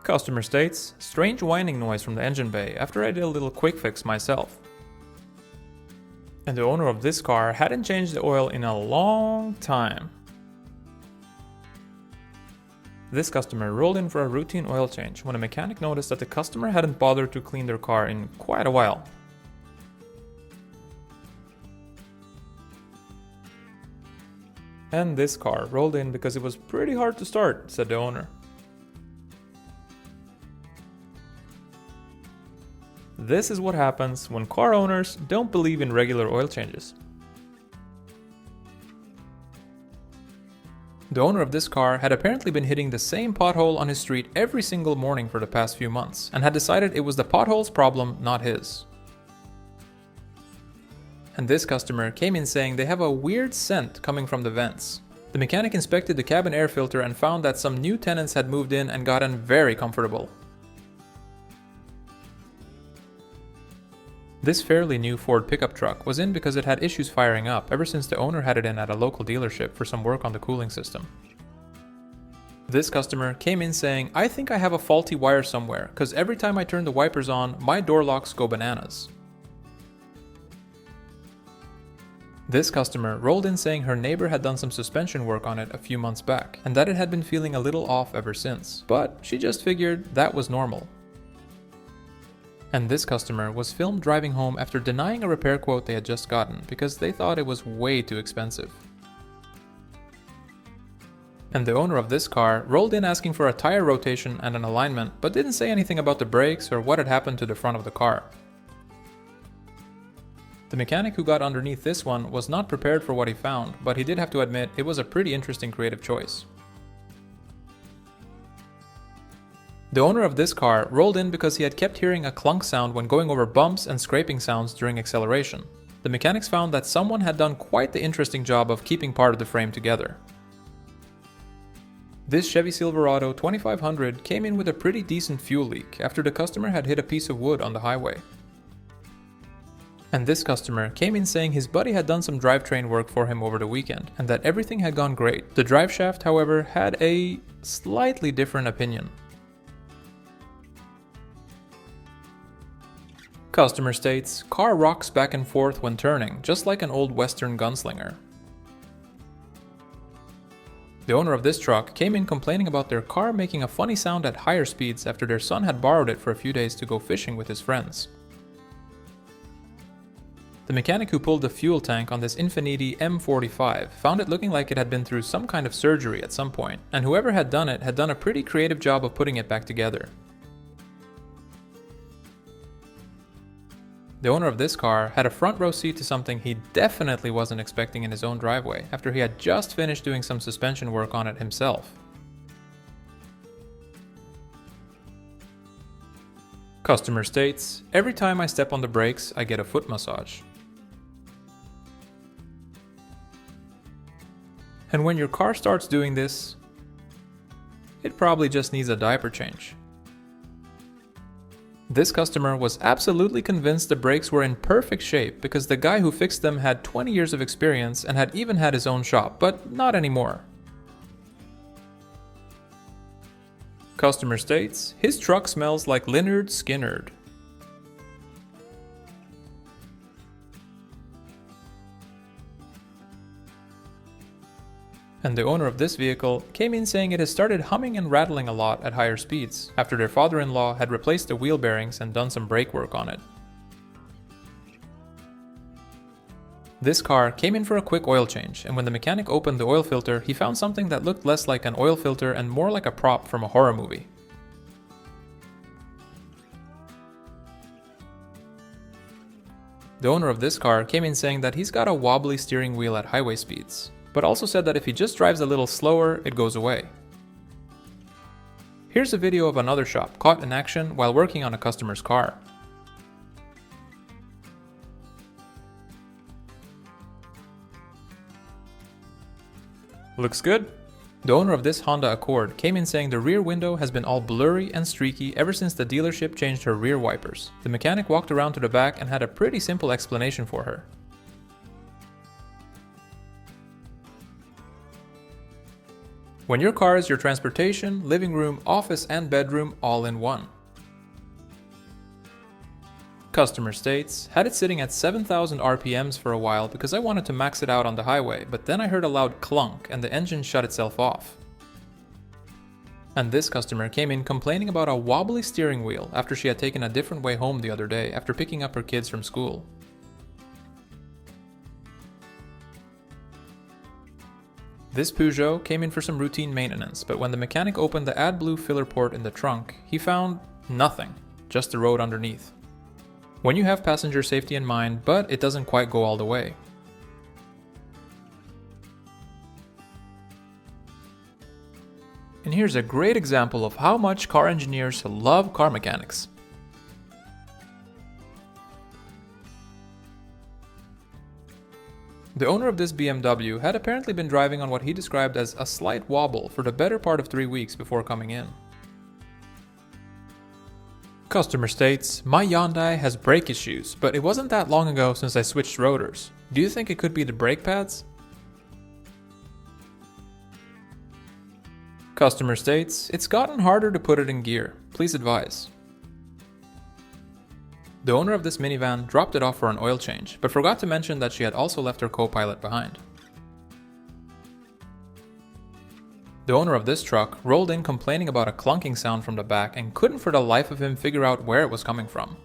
Customer states, strange whining noise from the engine bay after I did a little quick fix myself. And the owner of this car hadn't changed the oil in a long time. This customer rolled in for a routine oil change when a mechanic noticed that the customer hadn't bothered to clean their car in quite a while. And this car rolled in because it was pretty hard to start, said the owner. This is what happens when car owners don't believe in regular oil changes. The owner of this car had apparently been hitting the same pothole on his street every single morning for the past few months, and had decided it was the pothole's problem, not his. And this customer came in saying they have a weird scent coming from the vents. The mechanic inspected the cabin air filter and found that some new tenants had moved in and gotten very comfortable. This fairly new Ford pickup truck was in because it had issues firing up ever since the owner had it in at a local dealership for some work on the cooling system. This customer came in saying, I think I have a faulty wire somewhere, cause every time I turn the wipers on, my door locks go bananas. This customer rolled in saying her neighbor had done some suspension work on it a few months back, and that it had been feeling a little off ever since, but she just figured that was normal. And this customer was filmed driving home after denying a repair quote they had just gotten because they thought it was way too expensive. And the owner of this car rolled in asking for a tire rotation and an alignment, but didn't say anything about the brakes or what had happened to the front of the car. The mechanic who got underneath this one was not prepared for what he found, but he did have to admit it was a pretty interesting creative choice. The owner of this car rolled in because he had kept hearing a clunk sound when going over bumps and scraping sounds during acceleration. The mechanics found that someone had done quite the interesting job of keeping part of the frame together. This Chevy Silverado 2500 came in with a pretty decent fuel leak after the customer had hit a piece of wood on the highway. And this customer came in saying his buddy had done some drivetrain work for him over the weekend and that everything had gone great. The drive shaft, however, had a slightly different opinion. Customer states, car rocks back and forth when turning, just like an old Western gunslinger. The owner of this truck came in complaining about their car making a funny sound at higher speeds after their son had borrowed it for a few days to go fishing with his friends. The mechanic who pulled the fuel tank on this Infiniti M45 found it looking like it had been through some kind of surgery at some point, and whoever had done it had done a pretty creative job of putting it back together. The owner of this car had a front row seat to something he definitely wasn't expecting in his own driveway after he had just finished doing some suspension work on it himself. Customer states, every time I step on the brakes, I get a foot massage. And when your car starts doing this, it probably just needs a diaper change. This customer was absolutely convinced the brakes were in perfect shape because the guy who fixed them had 20 years of experience and had even had his own shop, but not anymore. Customer states, his truck smells like Lynyrd Skynyrd. And the owner of this vehicle came in saying it has started humming and rattling a lot at higher speeds after their father-in-law had replaced the wheel bearings and done some brake work on it. This car came in for a quick oil change, and when the mechanic opened the oil filter, he found something that looked less like an oil filter and more like a prop from a horror movie. The owner of this car came in saying that he's got a wobbly steering wheel at highway speeds, but also said that if he just drives a little slower, it goes away. Here's a video of another shop caught in action while working on a customer's car. Looks good. The owner of this Honda Accord came in saying the rear window has been all blurry and streaky ever since the dealership changed her rear wipers. The mechanic walked around to the back and had a pretty simple explanation for her. When your car is your transportation, living room, office, and bedroom all in one. Customerstates had it sitting at 7,000 RPMs for a while because I wanted to max it out on the highway, but then I heard a loud clunk and the engine shut itself off. And this customer came in complaining about a wobbly steering wheel after she had taken a different way home the other day after picking up her kids from school. This Peugeot came in for some routine maintenance, but when the mechanic opened the AdBlue filler port in the trunk, he found nothing, just the road underneath. When you have passenger safety in mind, but it doesn't quite go all the way. And here's a great example of how much car engineers love car mechanics. The owner of this BMW had apparently been driving on what he described as a slight wobble for the better part of 3 weeks before coming in. Customer states, "My Hyundai has brake issues, but it wasn't that long ago since I switched rotors. Do you think it could be the brake pads?" Customer states, "It's gotten harder to put it in gear. Please advise." The owner of this minivan dropped it off for an oil change, but forgot to mention that she had also left her co-pilot behind. The owner of this truck rolled in complaining about a clunking sound from the back and couldn't for the life of him figure out where it was coming from.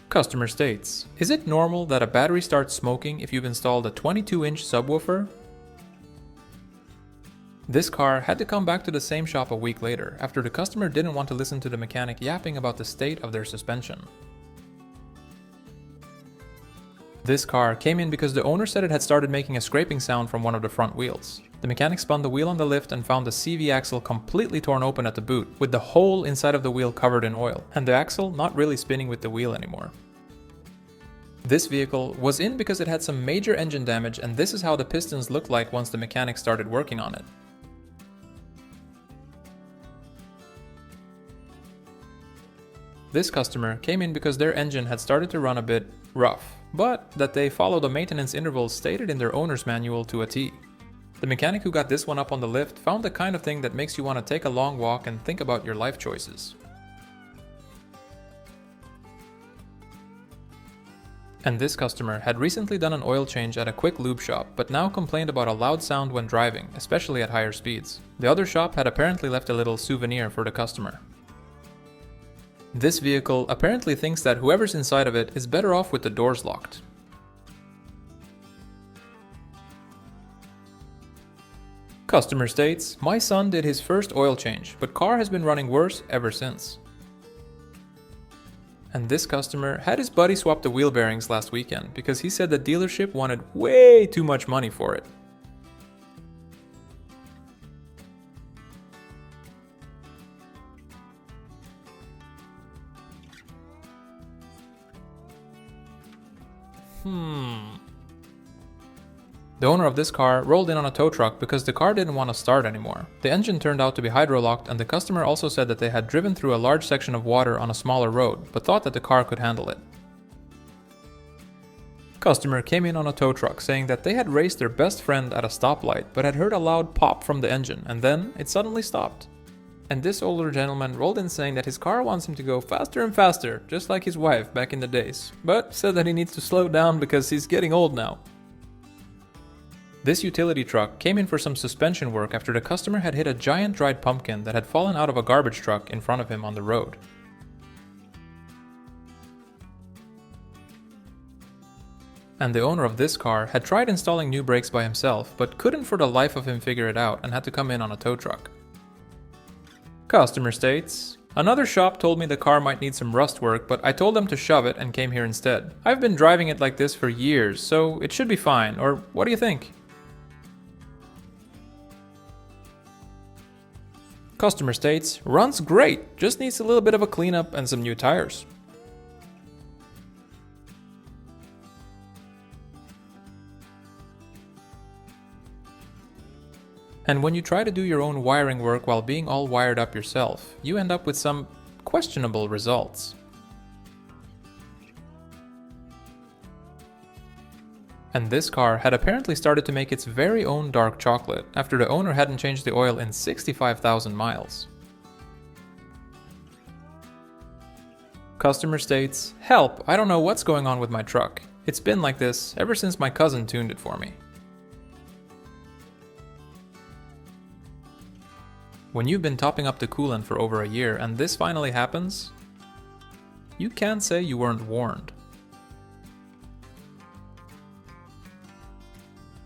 Customer states, "Is it normal that a battery starts smoking if you've installed a 22-inch subwoofer?" This car had to come back to the same shop a week later after the customer didn't want to listen to the mechanic yapping about the state of their suspension. This car came in because the owner said it had started making a scraping sound from one of the front wheels. The mechanic spun the wheel on the lift and found the CV axle completely torn open at the boot, with the hole inside of the wheel covered in oil, and the axle not really spinning with the wheel anymore. This vehicle was in because it had some major engine damage, and this is how the pistons looked like once the mechanic started working on it. This customer came in because their engine had started to run a bit rough, but that they follow the maintenance intervals stated in their owner's manual to a T. The mechanic who got this one up on the lift found the kind of thing that makes you want to take a long walk and think about your life choices. And this customer had recently done an oil change at a quick lube shop, but now complained about a loud sound when driving, especially at higher speeds. The other shop had apparently left a little souvenir for the customer. This vehicle apparently thinks that whoever's inside of it is better off with the doors locked. Customer states, "My son did his first oil change, but car has been running worse ever since." And this customer had his buddy swap the wheel bearings last weekend because he said the dealership wanted way too much money for it. The owner of this car rolled in on a tow truck because the car didn't want to start anymore. The engine turned out to be hydrolocked, and the customer also said that they had driven through a large section of water on a smaller road, but thought that the car could handle it. Customer came in on a tow truck saying that they had raced their best friend at a stoplight but had heard a loud pop from the engine, and then it suddenly stopped. And this older gentleman rolled in saying that his car wants him to go faster and faster, just like his wife back in the days, but said that he needs to slow down because he's getting old now. This utility truck came in for some suspension work after the customer had hit a giant dried pumpkin that had fallen out of a garbage truck in front of him on the road. And the owner of this car had tried installing new brakes by himself, but couldn't for the life of him figure it out and had to come in on a tow truck. Customer states, "Another shop told me the car might need some rust work, but I told them to shove it and came here instead. I've been driving it like this for years, so it should be fine, or what do you think?" Customer states, "Runs great, just needs a little bit of a cleanup and some new tires." And when you try to do your own wiring work while being all wired up yourself, you end up with some questionable results. And this car had apparently started to make its very own dark chocolate after the owner hadn't changed the oil in 65,000 miles. Customer states, "Help, I don't know what's going on with my truck. It's been like this ever since my cousin tuned it for me." When you've been topping up the coolant for over a year and this finally happens, you can't say you weren't warned.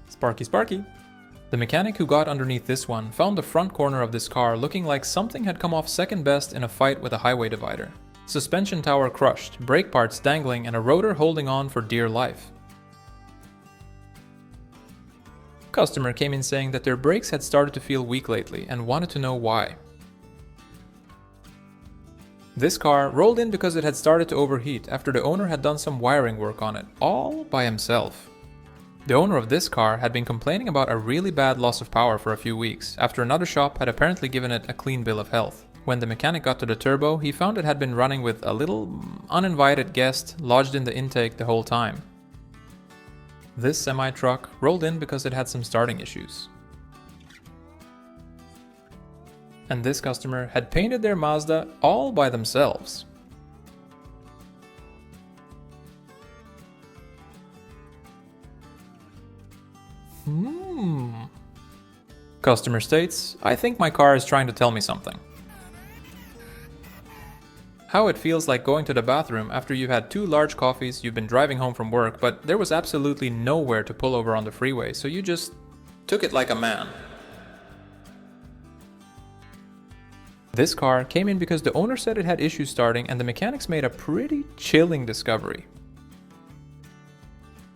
Sparky Sparky. The mechanic who got underneath this one found the front corner of this car looking like something had come off second best in a fight with a highway divider. Suspension tower crushed, brake parts dangling, and a rotor holding on for dear life. Customer came in saying that their brakes had started to feel weak lately and wanted to know why. This car rolled in because it had started to overheat after the owner had done some wiring work on it, all by himself. The owner of this car had been complaining about a really bad loss of power for a few weeks after another shop had apparently given it a clean bill of health. When the mechanic got to the turbo, he found it had been running with a little uninvited guest lodged in the intake the whole time. This semi-truck rolled in because it had some starting issues. And this customer had painted their Mazda all by themselves. Customer states, "I think my car is trying to tell me something." How it feels like going to the bathroom after you've had 2 large coffees, you've been driving home from work, but there was absolutely nowhere to pull over on the freeway, so you just took it like a man. This car came in because the owner said it had issues starting and the mechanics made a pretty chilling discovery.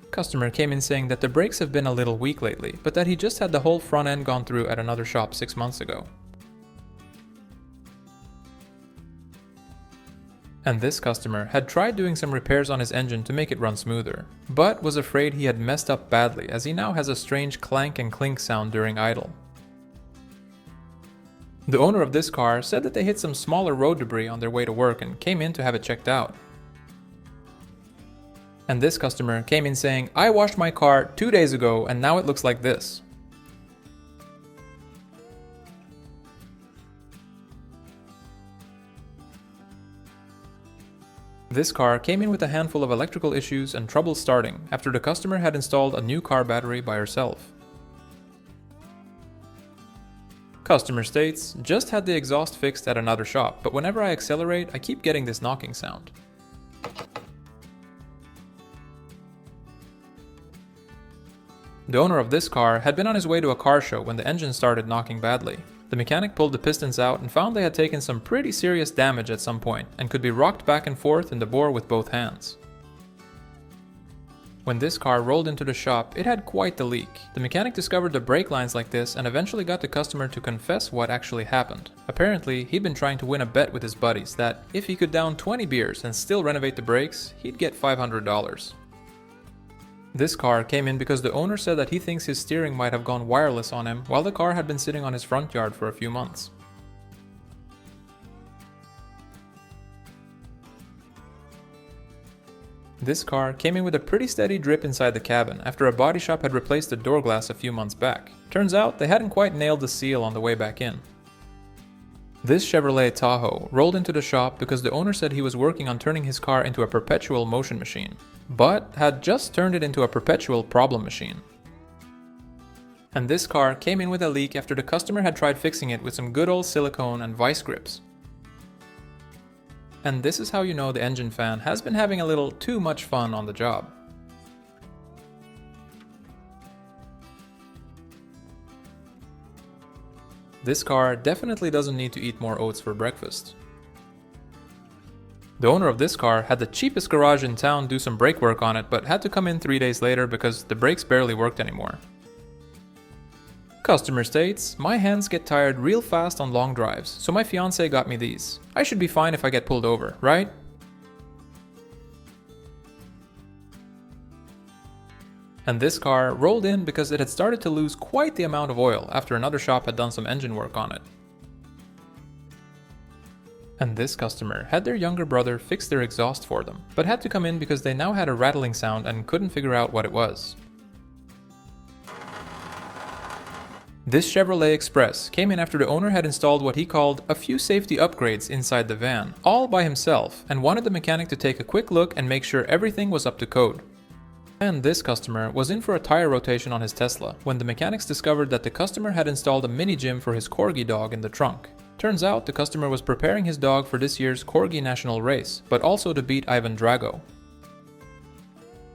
Customer came in saying that the brakes have been a little weak lately, but that he just had the whole front end gone through at another shop 6 months ago. And this customer had tried doing some repairs on his engine to make it run smoother, but was afraid he had messed up badly as he now has a strange clank and clink sound during idle. The owner of this car said that they hit some smaller road debris on their way to work and came in to have it checked out. And this customer came in saying, "I washed my car 2 days ago and now it looks like this." This car came in with a handful of electrical issues and trouble starting after the customer had installed a new car battery by herself. Customer states, "Just had the exhaust fixed at another shop, but whenever I accelerate, I keep getting this knocking sound." The owner of this car had been on his way to a car show when the engine started knocking badly. The mechanic pulled the pistons out and found they had taken some pretty serious damage at some point and could be rocked back and forth in the bore with both hands. When this car rolled into the shop, it had quite the leak. The mechanic discovered the brake lines like this and eventually got the customer to confess what actually happened. Apparently, he'd been trying to win a bet with his buddies that if he could down 20 beers and still renovate the brakes, he'd get $500. This car came in because the owner said that he thinks his steering might have gone wireless on him while the car had been sitting on his front yard for a few months. This car came in with a pretty steady drip inside the cabin after a body shop had replaced the door glass a few months back. Turns out they hadn't quite nailed the seal on the way back in. This Chevrolet Tahoe rolled into the shop because the owner said he was working on turning his car into a perpetual motion machine, but had just turned it into a perpetual problem machine. And this car came in with a leak after the customer had tried fixing it with some good old silicone and vice grips. And this is how you know the engine fan has been having a little too much fun on the job. This car definitely doesn't need to eat more oats for breakfast. The owner of this car had the cheapest garage in town do some brake work on it, but had to come in 3 days later because the brakes barely worked anymore. Customer states, "My hands get tired real fast on long drives, so my fiance got me these. I should be fine if I get pulled over, right?" And this car rolled in because it had started to lose quite the amount of oil after another shop had done some engine work on it. And this customer had their younger brother fix their exhaust for them, but had to come in because they now had a rattling sound and couldn't figure out what it was. This Chevrolet Express came in after the owner had installed what he called a few safety upgrades inside the van, all by himself, and wanted the mechanic to take a quick look and make sure everything was up to code. And this customer was in for a tire rotation on his Tesla when the mechanics discovered that the customer had installed a mini gym for his corgi dog in the trunk. Turns out the customer was preparing his dog for this year's Corgi National Race, but also to beat Ivan Drago.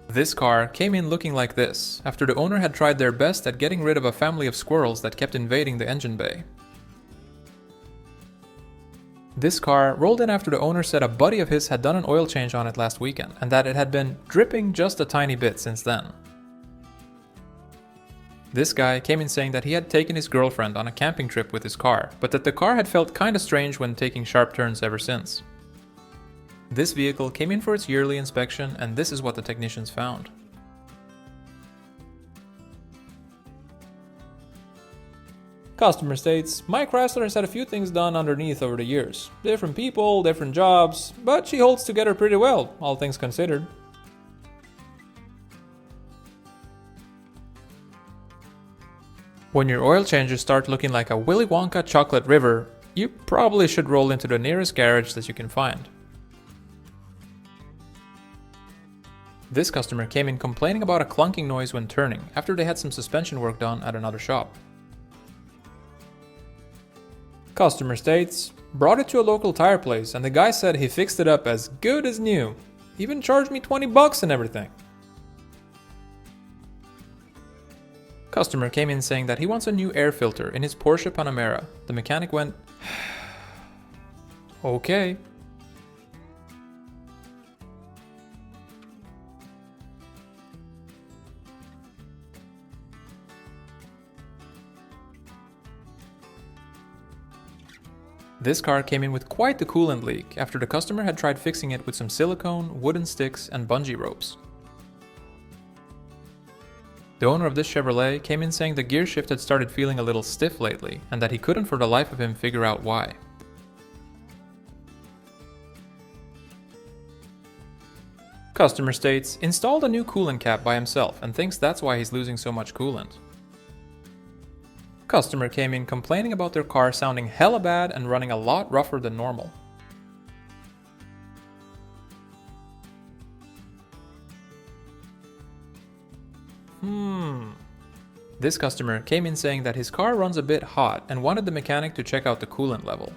This car came in looking like this, after the owner had tried their best at getting rid of a family of squirrels that kept invading the engine bay. This car rolled in after the owner said a buddy of his had done an oil change on it last weekend, and that it had been dripping just a tiny bit since then. This guy came in saying that he had taken his girlfriend on a camping trip with his car, but that the car had felt kinda strange when taking sharp turns ever since. This vehicle came in for its yearly inspection, and this is what the technicians found. Customer states, "My Chrysler has had a few things done underneath over the years. Different people, different jobs, but she holds together pretty well, all things considered." When your oil changes start looking like a Willy Wonka chocolate river, you probably should roll into the nearest garage that you can find. This customer came in complaining about a clunking noise when turning after they had some suspension work done at another shop. Customer states, "Brought it to a local tire place and the guy said he fixed it up as good as new. Even charged me $20 and everything." Customer came in saying that he wants a new air filter in his Porsche Panamera. The mechanic went, "Okay." This car came in with quite the coolant leak after the customer had tried fixing it with some silicone, wooden sticks, and bungee ropes. The owner of this Chevrolet came in saying the gear shift had started feeling a little stiff lately, and that he couldn't for the life of him figure out why. Customer states, installed a new coolant cap by himself and thinks that's why he's losing so much coolant. Customer came in complaining about their car sounding hella bad and running a lot rougher than normal. This customer came in saying that his car runs a bit hot and wanted the mechanic to check out the coolant level.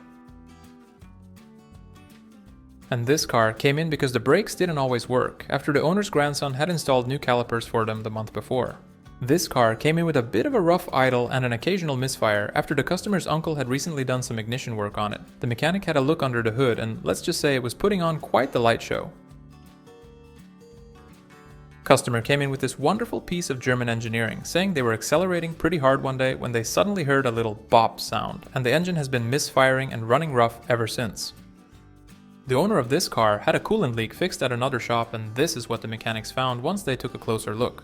And this car came in because the brakes didn't always work after the owner's grandson had installed new calipers for them the month before. This car came in with a bit of a rough idle and an occasional misfire after the customer's uncle had recently done some ignition work on it. The mechanic had a look under the hood and let's just say it was putting on quite the light show. Customer came in with this wonderful piece of German engineering, saying they were accelerating pretty hard one day when they suddenly heard a little bop sound, and the engine has been misfiring and running rough ever since. The owner of this car had a coolant leak fixed at another shop, and this is what the mechanics found once they took a closer look.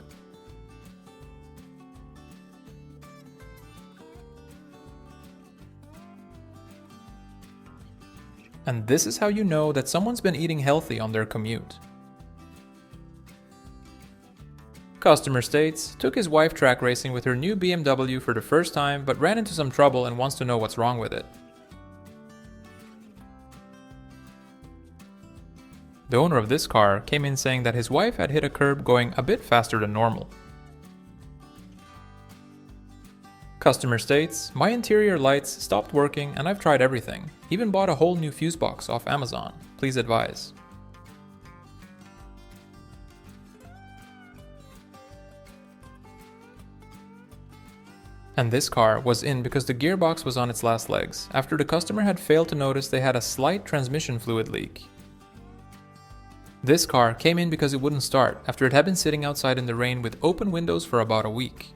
And this is how you know that someone's been eating healthy on their commute. Customer states, took his wife track racing with her new BMW for the first time but ran into some trouble and wants to know what's wrong with it. The owner of this car came in saying that his wife had hit a curb going a bit faster than normal. Customer states, my interior lights stopped working and I've tried everything. Even bought a whole new fuse box off Amazon. Please advise. And this car was in because the gearbox was on its last legs, after the customer had failed to notice they had a slight transmission fluid leak. This car came in because it wouldn't start, after it had been sitting outside in the rain with open windows for about a week.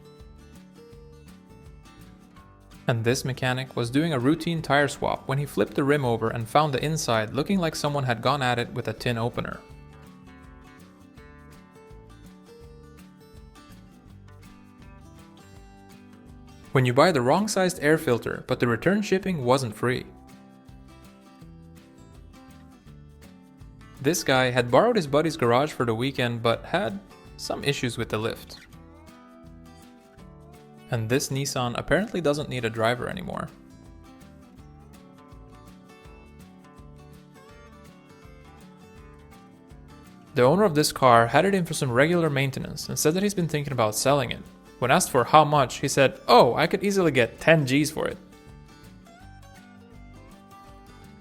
And this mechanic was doing a routine tire swap when he flipped the rim over and found the inside looking like someone had gone at it with a tin opener. When you buy the wrong sized air filter, but the return shipping wasn't free. This guy had borrowed his buddy's garage for the weekend but had some issues with the lift. And this Nissan apparently doesn't need a driver anymore. The owner of this car had it in for some regular maintenance and said that he's been thinking about selling it. When asked for how much, he said, "Oh, I could easily get 10 G's for it."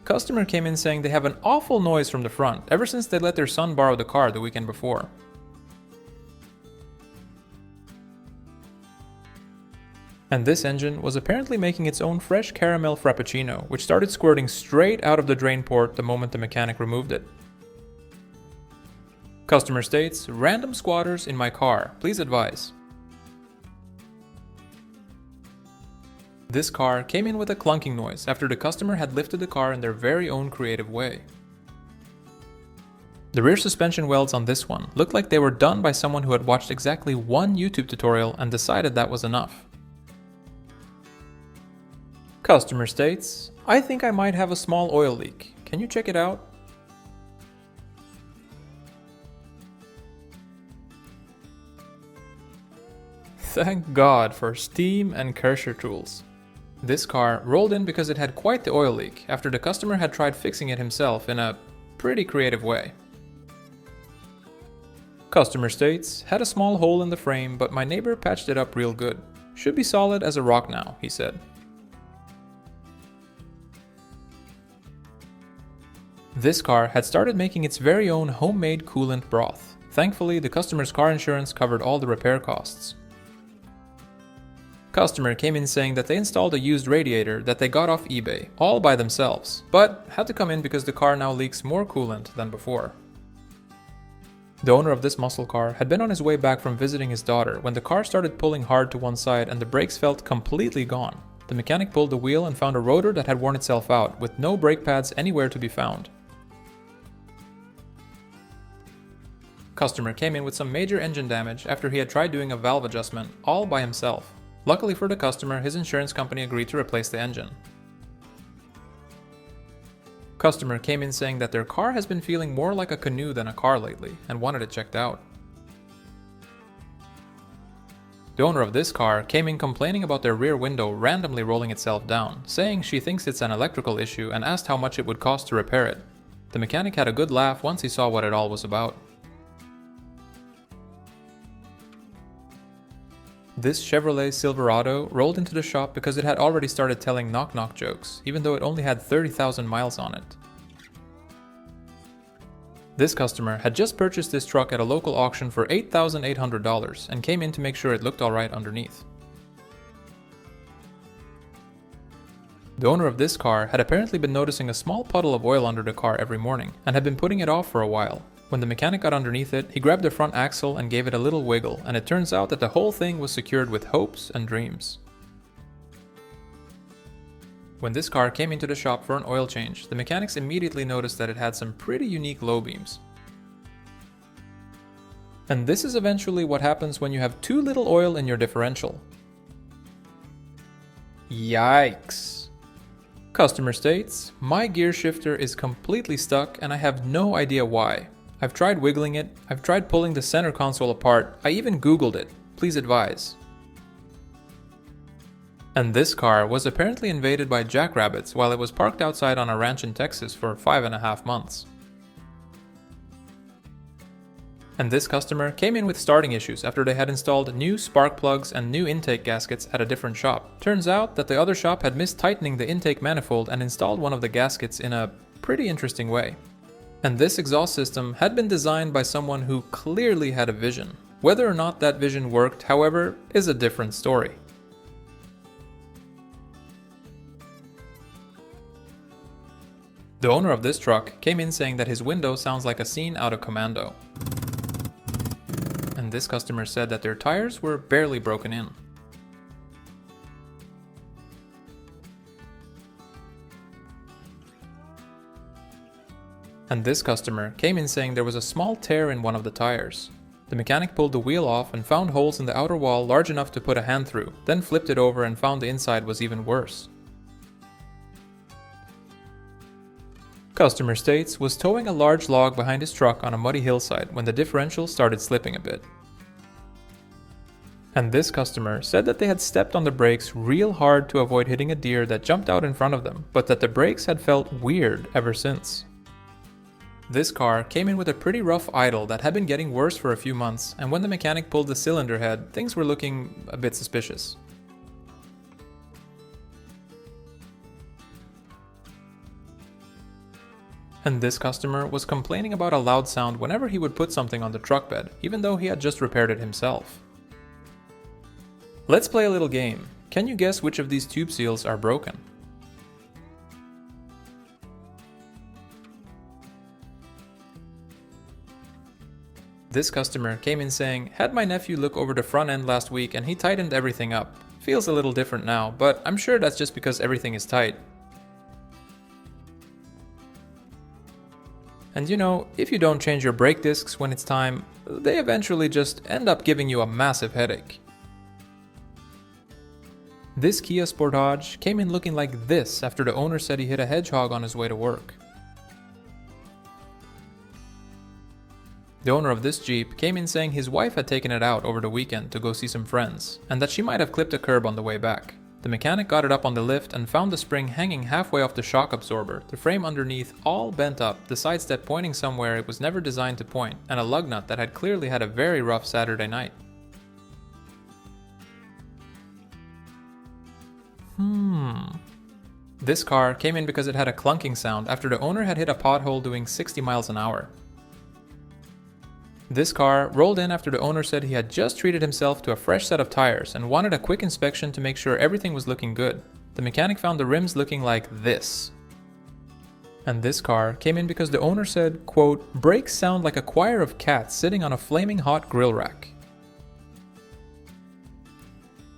Customer came in saying they have an awful noise from the front ever since they let their son borrow the car the weekend before. And this engine was apparently making its own fresh caramel frappuccino, which started squirting straight out of the drain port the moment the mechanic removed it. Customer states, "Random squatters in my car, please advise." This car came in with a clunking noise after the customer had lifted the car in their very own creative way. The rear suspension welds on this one looked like they were done by someone who had watched exactly one YouTube tutorial and decided that was enough. Customer states, "I think I might have a small oil leak. Can you check it out?" Thank God for steam and Kersher tools. This car rolled in because it had quite the oil leak after the customer had tried fixing it himself in a pretty creative way. Customer states, "Had a small hole in the frame, but my neighbor patched it up real good. Should be solid as a rock now," he said. This car had started making its very own homemade coolant broth. Thankfully, the customer's car insurance covered all the repair costs. Customer came in saying that they installed a used radiator that they got off eBay, all by themselves, but had to come in because the car now leaks more coolant than before. The owner of this muscle car had been on his way back from visiting his daughter when the car started pulling hard to one side and the brakes felt completely gone. The mechanic pulled the wheel and found a rotor that had worn itself out, with no brake pads anywhere to be found. Customer came in with some major engine damage after he had tried doing a valve adjustment all by himself. Luckily for the customer, his insurance company agreed to replace the engine. Customer came in saying that their car has been feeling more like a canoe than a car lately and wanted it checked out. The owner of this car came in complaining about their rear window randomly rolling itself down, saying she thinks it's an electrical issue and asked how much it would cost to repair it. The mechanic had a good laugh once he saw what it all was about. This Chevrolet Silverado rolled into the shop because it had already started telling knock-knock jokes, even though it only had 30,000 miles on it. This customer had just purchased this truck at a local auction for $8,800 and came in to make sure it looked alright underneath. The owner of this car had apparently been noticing a small puddle of oil under the car every morning and had been putting it off for a while. When the mechanic got underneath it, he grabbed the front axle and gave it a little wiggle, and it turns out that the whole thing was secured with hopes and dreams. When this car came into the shop for an oil change, the mechanics immediately noticed that it had some pretty unique low beams. And this is eventually what happens when you have too little oil in your differential. Yikes! Customer states, "My gear shifter is completely stuck and I have no idea why. I've tried wiggling it, I've tried pulling the center console apart, I even Googled it. Please advise." And this car was apparently invaded by jackrabbits while it was parked outside on a ranch in Texas for 5.5 months. And this customer came in with starting issues after they had installed new spark plugs and new intake gaskets at a different shop. Turns out that the other shop had missed tightening the intake manifold and installed one of the gaskets in a pretty interesting way. And this exhaust system had been designed by someone who clearly had a vision. Whether or not that vision worked, however, is a different story. The owner of this truck came in saying that his window sounds like a scene out of Commando. And this customer said that their tires were barely broken in. And this customer came in saying there was a small tear in one of the tires. The mechanic pulled the wheel off and found holes in the outer wall large enough to put a hand through, then flipped it over and found the inside was even worse. Customer states was towing a large log behind his truck on a muddy hillside when the differential started slipping a bit. And this customer said that they had stepped on the brakes real hard to avoid hitting a deer that jumped out in front of them, but that the brakes had felt weird ever since. This car came in with a pretty rough idle that had been getting worse for a few months, and when the mechanic pulled the cylinder head, things were looking a bit suspicious. And this customer was complaining about a loud sound whenever he would put something on the truck bed, even though he had just repaired it himself. Let's play a little game. Can you guess which of these tube seals are broken? This customer came in saying, "Had my nephew look over the front end last week and he tightened everything up. Feels a little different now, but I'm sure that's just because everything is tight." And you know, if you don't change your brake discs when it's time, they eventually just end up giving you a massive headache. This Kia Sportage came in looking like this after the owner said he hit a hedgehog on his way to work. The owner of this Jeep came in saying his wife had taken it out over the weekend to go see some friends, and that she might have clipped a curb on the way back. The mechanic got it up on the lift and found the spring hanging halfway off the shock absorber, the frame underneath all bent up, the side step pointing somewhere it was never designed to point, and a lug nut that had clearly had a very rough Saturday night. This car came in because it had a clunking sound after the owner had hit a pothole doing 60 miles an hour. This car rolled in after the owner said he had just treated himself to a fresh set of tires and wanted a quick inspection to make sure everything was looking good. The mechanic found the rims looking like this. And this car came in because the owner said, quote, "Brakes sound like a choir of cats sitting on a flaming hot grill rack."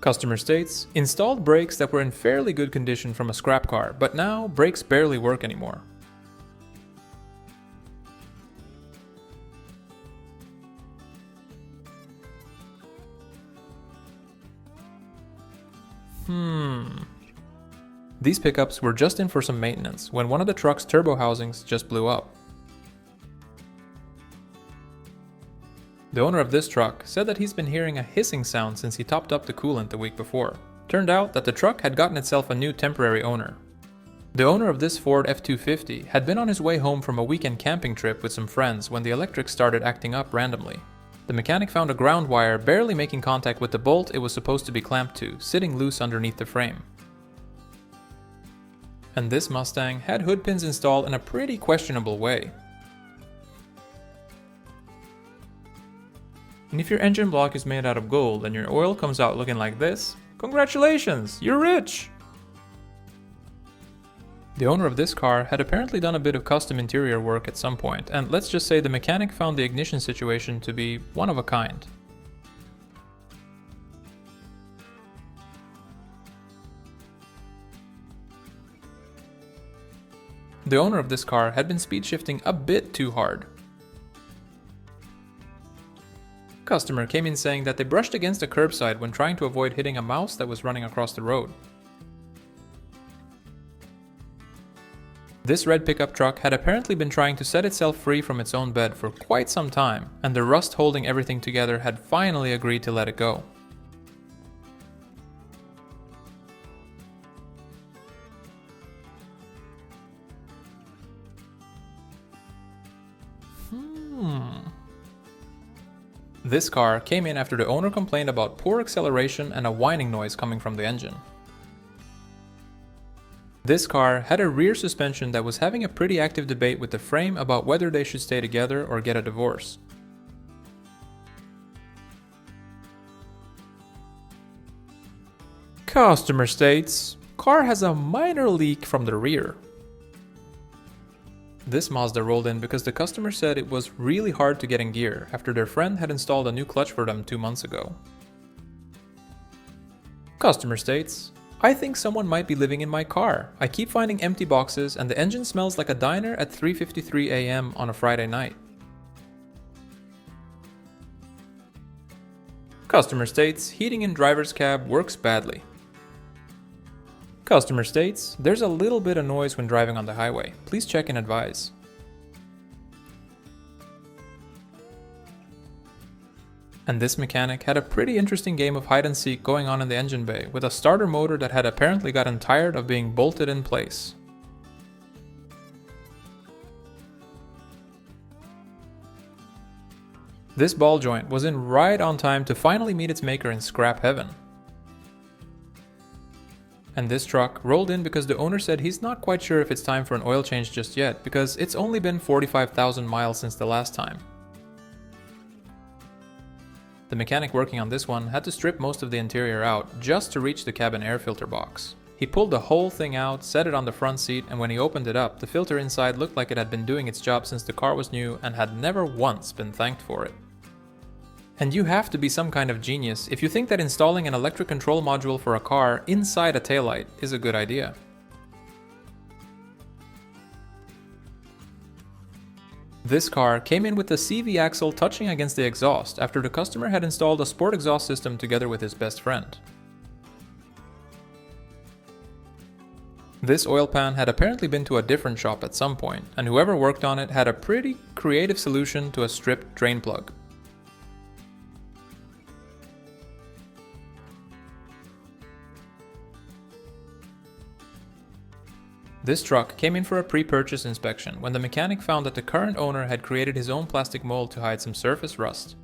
Customer states, "Installed brakes that were in fairly good condition from a scrap car, but now brakes barely work anymore." These pickups were just in for some maintenance when one of the truck's turbo housings just blew up. The owner of this truck said that he's been hearing a hissing sound since he topped up the coolant the week before. Turned out that the truck had gotten itself a new temporary owner. The owner of this Ford F-250 had been on his way home from a weekend camping trip with some friends when the electric started acting up randomly. The mechanic found a ground wire barely making contact with the bolt it was supposed to be clamped to, sitting loose underneath the frame. And this Mustang had hood pins installed in a pretty questionable way. And if your engine block is made out of gold and your oil comes out looking like this, congratulations, you're rich! The owner of this car had apparently done a bit of custom interior work at some point, and let's just say the mechanic found the ignition situation to be one of a kind. The owner of this car had been speed shifting a bit too hard. Customer came in saying that they brushed against a curbside when trying to avoid hitting a mouse that was running across the road. This red pickup truck had apparently been trying to set itself free from its own bed for quite some time, and the rust holding everything together had finally agreed to let it go. This car came in after the owner complained about poor acceleration and a whining noise coming from the engine. This car had a rear suspension that was having a pretty active debate with the frame about whether they should stay together or get a divorce. Customer states, car has a minor leak from the rear. This Mazda rolled in because the customer said it was really hard to get in gear after their friend had installed a new clutch for them 2 months ago. Customer states, "I think someone might be living in my car. I keep finding empty boxes and the engine smells like a diner at 3:53 a.m. on a Friday night." Customer states, "Heating in driver's cab works badly." Customer states, "There's a little bit of noise when driving on the highway. Please check and advise." And this mechanic had a pretty interesting game of hide and seek going on in the engine bay, with a starter motor that had apparently gotten tired of being bolted in place. This ball joint was in right on time to finally meet its maker in scrap heaven. And this truck rolled in because the owner said he's not quite sure if it's time for an oil change just yet, because it's only been 45,000 miles since the last time. The mechanic working on this one had to strip most of the interior out just to reach the cabin air filter box. He pulled the whole thing out, set it on the front seat, and when he opened it up, the filter inside looked like it had been doing its job since the car was new and had never once been thanked for it. And you have to be some kind of genius if you think that installing an electric control module for a car inside a taillight is a good idea. This car came in with the CV axle touching against the exhaust after the customer had installed a sport exhaust system together with his best friend. This oil pan had apparently been to a different shop at some point, and whoever worked on it had a pretty creative solution to a stripped drain plug. This truck came in for a pre-purchase inspection when the mechanic found that the current owner had created his own plastic mold to hide some surface rust.